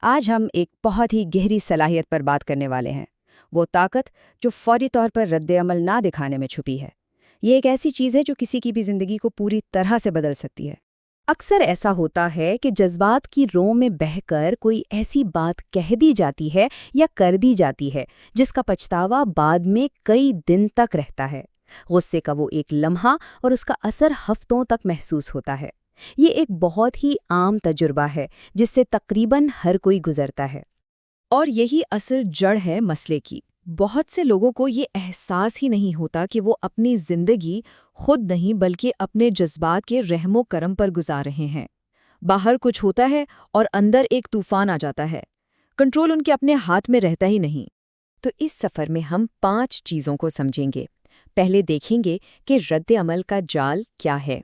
آج ہم ایک بہت ہی گہری صلاحیت پر بات کرنے والے ہیں، وہ طاقت جو فوری طور پر رد عمل نہ دکھانے میں چھپی ہے۔ یہ ایک ایسی چیز ہے جو کسی کی بھی زندگی کو پوری طرح سے بدل سکتی ہے۔ اکثر ایسا ہوتا ہے کہ جذبات کی رو میں بہہ کر کوئی ایسی بات کہہ دی جاتی ہے یا کر دی جاتی ہے جس کا پچھتاوا بعد میں کئی دن تک رہتا ہے۔ غصے کا وہ ایک لمحہ اور اس کا اثر ہفتوں تک محسوس ہوتا ہے۔ یہ ایک بہت ہی عام تجربہ ہے جس سے تقریباً ہر کوئی گزرتا ہے۔ اور یہی اصل جڑ ہے مسئلے کی۔ بہت سے لوگوں کو یہ احساس ہی نہیں ہوتا کہ وہ اپنی زندگی خود نہیں بلکہ اپنے جذبات کے رحم و کرم پر گزار رہے ہیں۔ باہر کچھ ہوتا ہے اور اندر ایک طوفان آ جاتا ہے۔ کنٹرول ان کے اپنے ہاتھ میں رہتا ہی نہیں۔ تو اس سفر میں ہم 5 چیزوں کو سمجھیں گے۔ پہلے دیکھیں گے کہ رد عمل کا جال کیا ہے،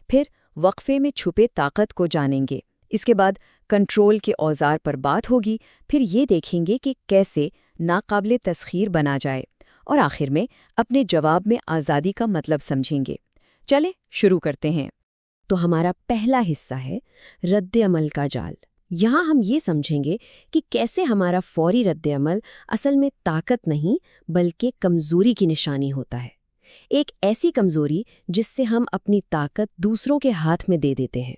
پھر وقفے میں چھپے طاقت کو جانیں گے، اس کے بعد کنٹرول کے اوزار پر بات ہوگی، پھر یہ دیکھیں گے کہ کیسے ناقابل تسخیر بنا جائے، اور آخر میں اپنے جواب میں آزادی کا مطلب سمجھیں گے۔ چلیں شروع کرتے ہیں۔ تو ہمارا پہلا حصہ ہے رد عمل کا جال۔ یہاں ہم یہ سمجھیں گے کہ کیسے ہمارا فوری رد عمل اصل میں طاقت نہیں بلکہ کمزوری کی نشانی ہوتا ہے، ایک ایسی کمزوری جس سے ہم اپنی طاقت دوسروں کے ہاتھ میں دے دیتے ہیں۔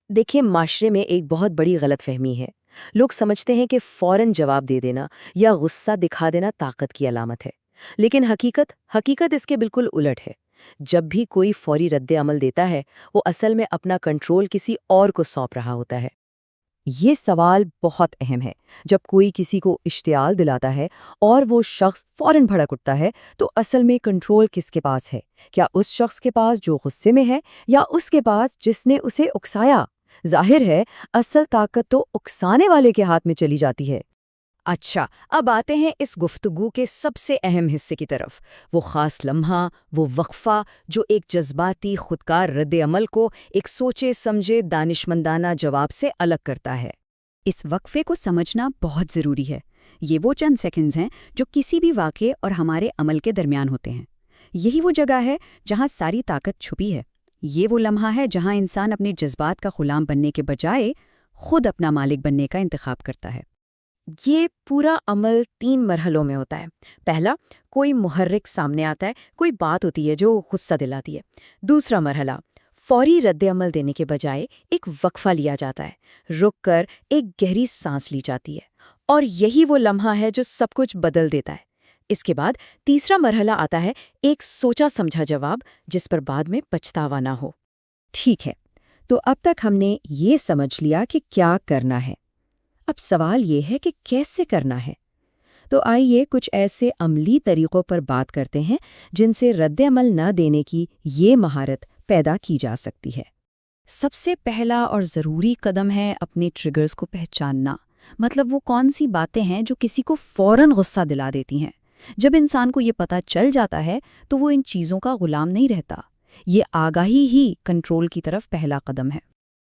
دیکھیں، معاشرے میں ایک بہت بڑی غلط فہمی ہے۔ لوگ سمجھتے ہیں کہ فوراً جواب دے دینا یا غصہ دکھا دینا طاقت کی علامت ہے، لیکن حقیقت اس کے بالکل الٹ ہے۔ جب بھی کوئی فوری رد عمل دیتا ہے، وہ اصل میں اپنا کنٹرول کسی اور کو سونپ رہا ہوتا ہے۔ یہ سوال بہت اہم ہے۔ جب کوئی کسی کو اشتعال دلاتا ہے اور وہ شخص فوراً بھڑک اٹھتا ہے، تو اصل میں کنٹرول کس کے پاس ہے؟ کیا اس شخص کے پاس جو غصے میں ہے، یا اس کے پاس جس نے اسے اکسایا؟ ظاہر ہے اصل طاقت تو اکسانے والے کے ہاتھ میں چلی جاتی ہے۔ اچھا، اب آتے ہیں اس گفتگو کے سب سے اہم حصے کی طرف، وہ خاص لمحہ، وہ وقفہ جو ایک جذباتی خودکار رد عمل کو ایک سوچے سمجھے دانشمندانہ جواب سے الگ کرتا ہے۔ اس وقفے کو سمجھنا بہت ضروری ہے۔ یہ وہ چند سیکنڈز ہیں جو کسی بھی واقعے اور ہمارے عمل کے درمیان ہوتے ہیں۔ یہی وہ جگہ ہے جہاں ساری طاقت چھپی ہے۔ یہ وہ لمحہ ہے جہاں انسان اپنے جذبات کا غلام بننے کے بجائے خود اپنا مالک بننے کا انتخاب کرتا ہے۔ یہ پورا عمل 3 مرحلوں میں ہوتا ہے۔ پہلا، کوئی محرک سامنے آتا ہے، کوئی بات ہوتی ہے جو غصہ دلاتی ہے۔ دوسرا مرحلہ، فوری رد عمل دینے کے بجائے ایک وقفہ لیا جاتا ہے، رک کر ایک گہری سانس لی جاتی ہے، اور یہی وہ لمحہ ہے جو سب کچھ بدل دیتا ہے۔ اس کے بعد تیسرا مرحلہ آتا ہے، ایک سوچا سمجھا جواب جس پر بعد میں پچھتاوا نہ ہو۔ ٹھیک ہے، تو اب تک ہم نے یہ سمجھ لیا کہ کیا کرنا ہے۔ اب سوال یہ ہے کہ کیسے کرنا ہے۔ تو آئیے کچھ ایسے عملی طریقوں پر بات کرتے ہیں جن سے رد عمل نہ دینے کی یہ مہارت پیدا کی جا سکتی ہے۔ سب سے پہلا اور ضروری قدم ہے اپنے ٹریگرز کو پہچاننا، مطلب وہ کون سی باتیں ہیں جو کسی کو فوراً غصہ دلا دیتی ہیں۔ جب انسان کو یہ پتہ چل جاتا ہے تو وہ ان چیزوں کا غلام نہیں رہتا۔ یہ آگاہی ہی کنٹرول کی طرف پہلا قدم ہے۔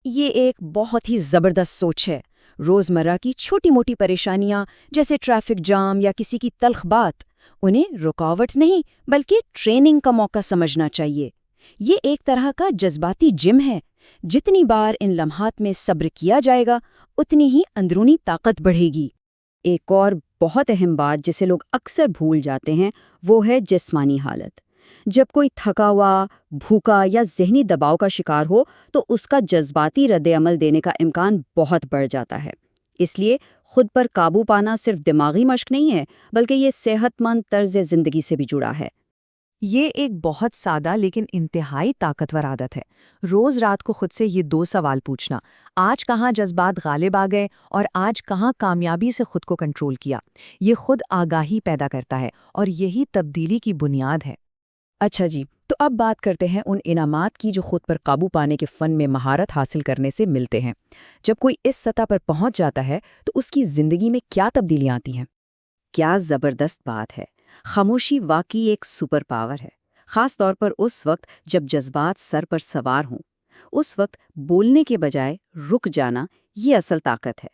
یہ ایک بہت ہی زبردست سوچ ہے۔ روزمرہ کی چھوٹی موٹی پریشانیاں جیسے ٹریفک جام یا کسی کی تلخ بات، انہیں رکاوٹ نہیں بلکہ ٹریننگ کا موقع سمجھنا چاہیے۔ یہ ایک طرح کا جذباتی جم ہے۔ جتنی بار ان لمحات میں صبر کیا جائے گا اتنی ہی اندرونی طاقت بڑھے گی۔ ایک اور بہت اہم بات جسے لوگ اکثر بھول جاتے ہیں وہ ہے جسمانی حالت۔ جب کوئی تھکا ہوا، بھوکا یا ذہنی دباؤ کا شکار ہو تو اس کا جذباتی رد عمل دینے کا امکان بہت بڑھ جاتا ہے۔ اس لیے خود پر قابو پانا صرف دماغی مشق نہیں ہے بلکہ یہ صحت مند طرز زندگی سے بھی جڑا ہے۔ یہ ایک بہت سادہ لیکن انتہائی طاقتور عادت ہے۔ روز رات کو خود سے یہ 2 سوال پوچھنا، آج کہاں جذبات غالب آ گئے اور آج کہاں کامیابی سے خود کو کنٹرول کیا۔ یہ خود آگاہی پیدا کرتا ہے اور یہی تبدیلی کی بنیاد ہے۔ اچھا جی، تو اب بات کرتے ہیں ان انعامات کی جو خود پر قابو پانے کے فن میں مہارت حاصل کرنے سے ملتے ہیں۔ جب کوئی اس سطح پر پہنچ جاتا ہے تو اس کی زندگی میں کیا تبدیلیاں آتی ہیں؟ کیا زبردست بات ہے۔ خاموشی واقعی ایک سپر پاور ہے، خاص طور پر اس وقت جب جذبات سر پر سوار ہوں۔ اس وقت بولنے کے بجائے رک جانا یہ اصل طاقت ہے،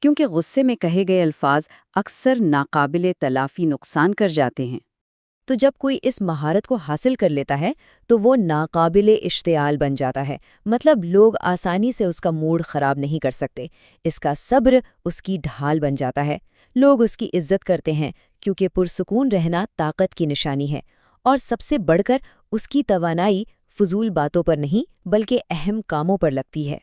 کیونکہ غصے میں کہے گئے الفاظ اکثر ناقابل تلافی نقصان کر جاتے ہیں۔ تو جب کوئی اس مہارت کو حاصل کر لیتا ہے تو وہ ناقابل اشتعال بن جاتا ہے، مطلب لوگ آسانی سے اس کا موڈ خراب نہیں کر سکتے۔ اس کا صبر اس کی ڈھال بن جاتا ہے، لوگ اس کی عزت کرتے ہیں کیونکہ پرسکون رہنا طاقت کی نشانی ہے، اور سب سے بڑھ کر اس کی توانائی فضول باتوں پر نہیں بلکہ اہم کاموں پر لگتی ہے۔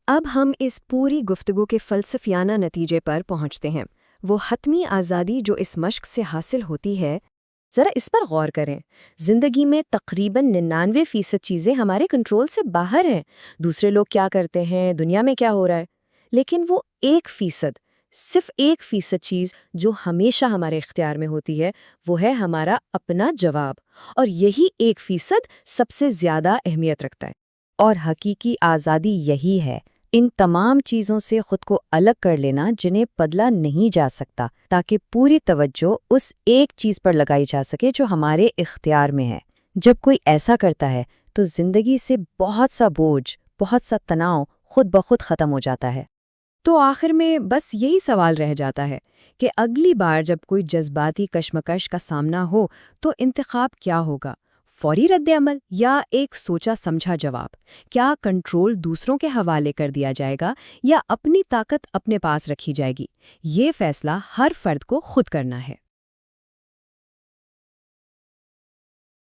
اب ہم اس پوری گفتگو کے فلسفیانہ نتیجے پر پہنچتے ہیں، وہ حتمی آزادی جو اس مشق سے حاصل ہوتی ہے۔ ذرا اس پر غور کریں۔ زندگی میں تقریباً 99% چیزیں ہمارے کنٹرول سے باہر ہیں، دوسرے لوگ کیا کرتے ہیں، دنیا میں کیا ہو رہا ہے، لیکن وہ 1%، صرف 1% چیز جو ہمیشہ ہمارے اختیار میں ہوتی ہے، وہ ہے ہمارا اپنا جواب، اور یہی 1% سب سے زیادہ اہمیت رکھتا ہے۔ اور حقیقی آزادی یہی ہے، ان تمام چیزوں سے خود کو الگ کر لینا جنہیں بدلا نہیں جا سکتا، تاکہ پوری توجہ اس ایک چیز پر لگائی جا سکے جو ہمارے اختیار میں ہے۔ جب کوئی ایسا کرتا ہے تو زندگی سے بہت سا بوجھ، بہت سا تناؤ خود بخود ختم ہو جاتا ہے۔ تو آخر میں بس یہی سوال رہ جاتا ہے کہ اگلی بار جب کوئی جذباتی کشمکش کا سامنا ہو تو انتخاب کیا ہوگا؟ فوری رد عمل یا ایک سوچا سمجھا جواب؟ کیا کنٹرول دوسروں کے حوالے کر دیا جائے گا یا اپنی طاقت اپنے پاس رکھی جائے گی؟ یہ فیصلہ ہر فرد کو خود کرنا ہے۔